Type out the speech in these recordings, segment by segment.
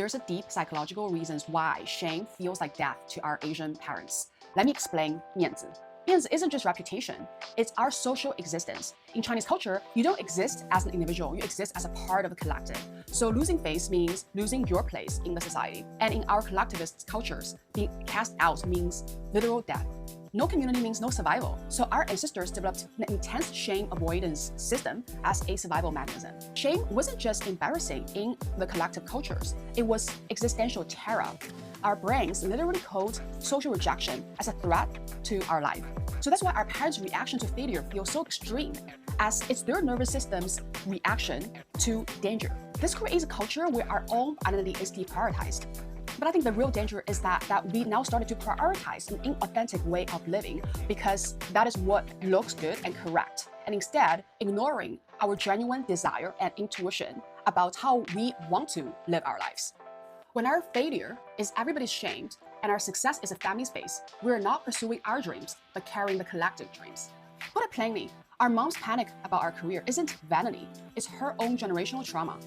There's a deep psychological reasons why shame feels like death to our Asian parents. Let me explain 面子. 面子 isn't just reputation, it's our social existence. In Chinese culture, you don't exist as an individual, you exist as a part of a collective. So losing face means losing your place in the society. And in our collectivist cultures, being cast out means literal death. No community means no survival. So our ancestors developed an intense shame avoidance system as a survival mechanism. Shame wasn't just embarrassing in the collective cultures, it was existential terror. Our brains literally code social rejection as a threat to our life. So that's why our parents' reaction to failure feels so extreme, as it's their nervous system's reaction to danger. This creates a culture where our own identity is deprioritized. But I think the real danger is that we now started to prioritize an inauthentic way of living because that is what looks good and correct, and instead ignoring our genuine desire and intuition about how we want to live our lives. When our failure is everybody's shamed and our success is a family's face, we're not pursuing our dreams, but carrying the collective dreams. Put it plainly, our mom's panic about our career isn't vanity, it's her own generational trauma.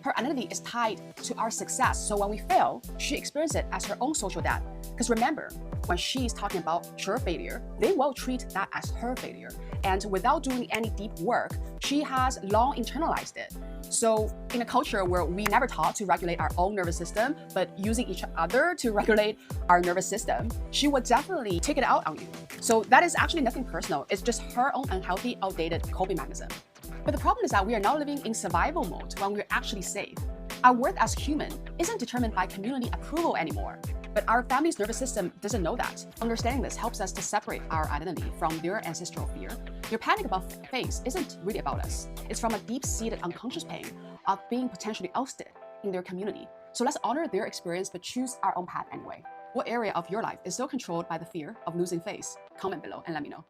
Her identity is tied to our success, so when we fail, she experiences it as her own social death. Because remember, when she's talking about her failure, they will treat that as her failure. And without doing any deep work, she has long internalized it. So in a culture where we never taught to regulate our own nervous system, but using each other to regulate our nervous system, she would definitely take it out on you. So that is actually nothing personal. It's just her own unhealthy, outdated coping mechanism. But the problem is that we are now living in survival mode when we're actually safe. Our worth as human isn't determined by community approval anymore. But our family's nervous system doesn't know that. Understanding this helps us to separate our identity from their ancestral fear. Their panic about face isn't really about us. It's from a deep-seated unconscious pain of being potentially ousted in their community. So let's honor their experience but choose our own path anyway. What area of your life is still controlled by the fear of losing face? Comment below and let me know.